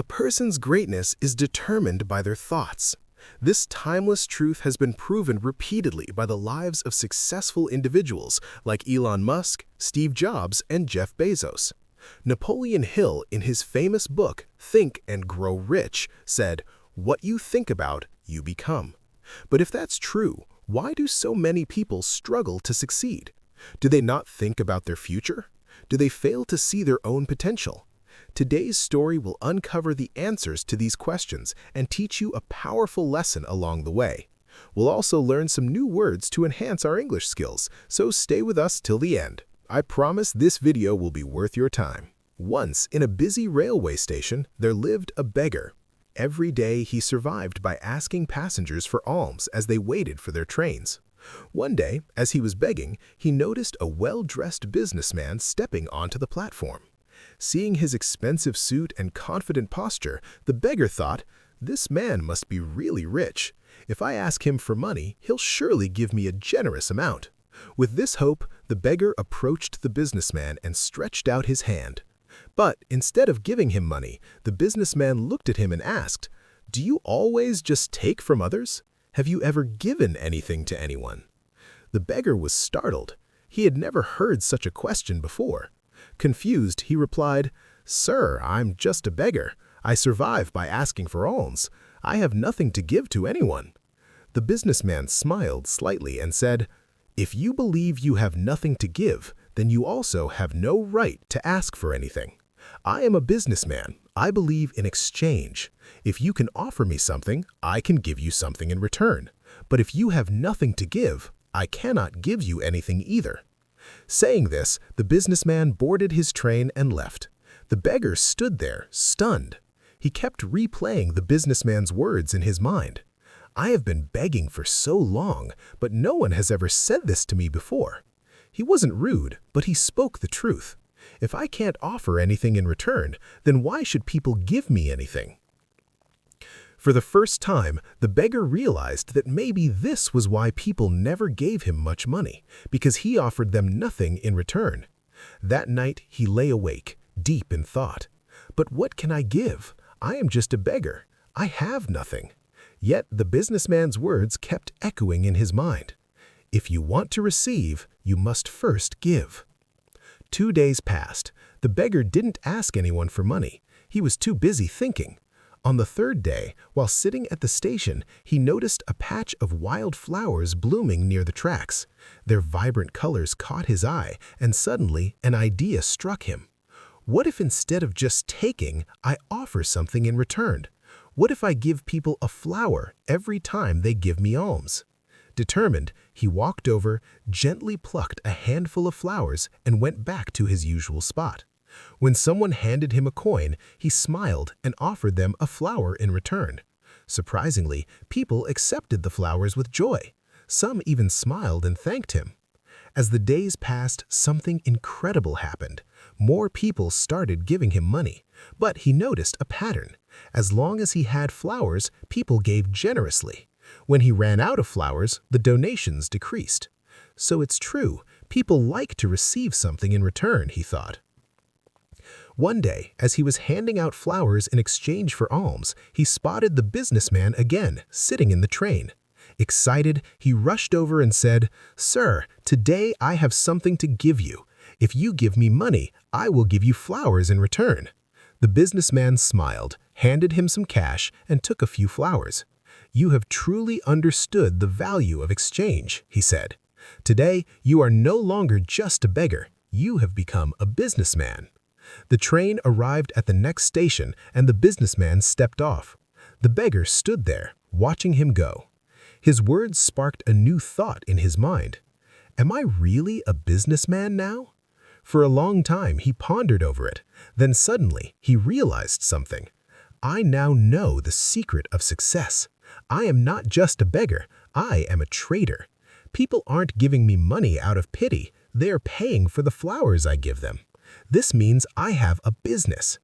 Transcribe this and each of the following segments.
A person's greatness is determined by their thoughts. This timeless truth has been proven repeatedly by the lives of successful individuals like Elon Musk, Steve Jobs, and Jeff Bezos. Napoleon Hill, in his famous book, Think and Grow Rich, said, "What you think about, you become." But if that's true, why do so many people struggle to succeed? Do they not think about their future? Do they fail to see their own potential? Today's story will uncover the answers to these questions and teach you a powerful lesson along the way. We'll also learn some new words to enhance our English skills, so stay with us till the end. I promise this video will be worth your time. Once, in a busy railway station, there lived a beggar. Every day he survived by asking passengers for alms as they waited for their trains. One day, as he was begging, he noticed a well-dressed businessman stepping onto the platform. Seeing his expensive suit and confident posture, the beggar thought, "This man must be really rich. If I ask him for money, he'll surely give me a generous amount." With this hope, the beggar approached the businessman and stretched out his hand. But instead of giving him money, the businessman looked at him and asked, "Do you always just take from others? Have you ever given anything to anyone?" The beggar was startled. He had never heard such a question before. Confused, he replied, "Sir, I'm just a beggar. I survive by asking for alms. I have nothing to give to anyone." The businessman smiled slightly and said, "If you believe you have nothing to give, then you also have no right to ask for anything. I am a businessman. I believe in exchange. If you can offer me something, I can give you something in return. But if you have nothing to give, I cannot give you anything either." Saying this, the businessman boarded his train and left. The beggar stood there, stunned. He kept replaying the businessman's words in his mind. "I have been begging for so long, but no one has ever said this to me before." He wasn't rude, but he spoke the truth. If I can't offer anything in return, then why should people give me anything? For the first time, the beggar realized that maybe this was why people never gave him much money, because he offered them nothing in return. That night, he lay awake, deep in thought. "But what can I give? I am just a beggar. I have nothing." Yet the businessman's words kept echoing in his mind. "If you want to receive, you must first give." 2 days passed. The beggar didn't ask anyone for money. He was too busy thinking. On the third day, while sitting at the station, he noticed a patch of wild flowers blooming near the tracks. Their vibrant colors caught his eye, and suddenly an idea struck him. What if instead of just taking, I offer something in return? What if I give people a flower every time they give me alms? Determined, he walked over, gently plucked a handful of flowers, and went back to his usual spot. When someone handed him a coin, he smiled and offered them a flower in return. Surprisingly, people accepted the flowers with joy. Some even smiled and thanked him. As the days passed, something incredible happened. More people started giving him money, but he noticed a pattern. As long as he had flowers, people gave generously. When he ran out of flowers, the donations decreased. So it's true, people like to receive something in return, he thought. One day, as he was handing out flowers in exchange for alms, he spotted the businessman again, sitting in the train. Excited, he rushed over and said, "Sir, today I have something to give you. If you give me money, I will give you flowers in return." The businessman smiled, handed him some cash, and took a few flowers. "You have truly understood the value of exchange," he said. "Today, you are no longer just a beggar. You have become a businessman." The train arrived at the next station, and the businessman stepped off. The beggar stood there, watching him go. His words sparked a new thought in his mind. Am I really a businessman now? For a long time, he pondered over it. Then suddenly, he realized something. I now know the secret of success. I am not just a beggar, I am a trader. People aren't giving me money out of pity, they are paying for the flowers I give them. This means I have a business.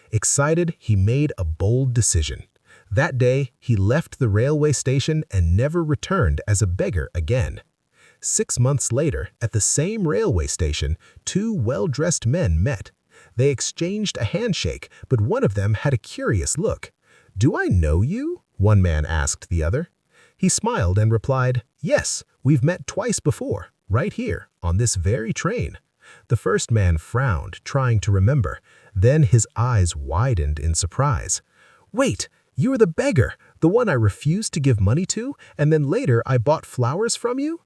Excited, he made a bold decision. That day, he left the railway station and never returned as a beggar again. 6 months later, at the same railway station, 2 well-dressed men met. They exchanged a handshake, but one of them had a curious look. "Do I know you?" one man asked the other. He smiled and replied, "Yes, we've met twice before, right here, on this very train." The first man frowned, trying to remember. Then his eyes widened in surprise. "Wait, you're the beggar, the one I refused to give money to, and then later I bought flowers from you?"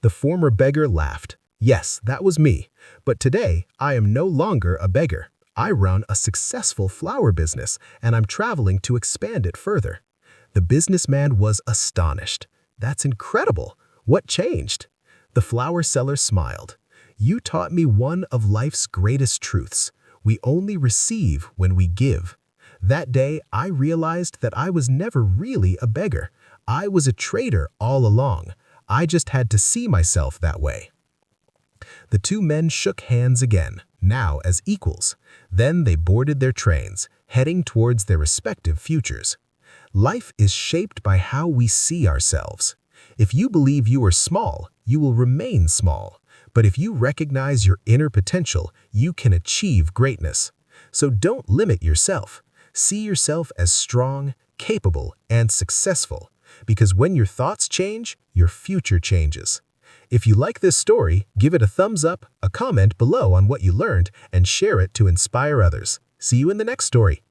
The former beggar laughed. "Yes, that was me. But today, I am no longer a beggar. I run a successful flower business, and I'm traveling to expand it further." The businessman was astonished. "That's incredible. What changed?" The flower seller smiled. "You taught me one of life's greatest truths. We only receive when we give." That day, I realized that I was never really a beggar. I was a trader all along. I just had to see myself that way. The two men shook hands again, now as equals. Then they boarded their trains, heading towards their respective futures. Life is shaped by how we see ourselves. If you believe you are small, you will remain small. But if you recognize your inner potential, you can achieve greatness. So don't limit yourself. See yourself as strong, capable, and successful. Because when your thoughts change, your future changes. If you like this story, give it a thumbs up, a comment below on what you learned, and share it to inspire others. See you in the next story.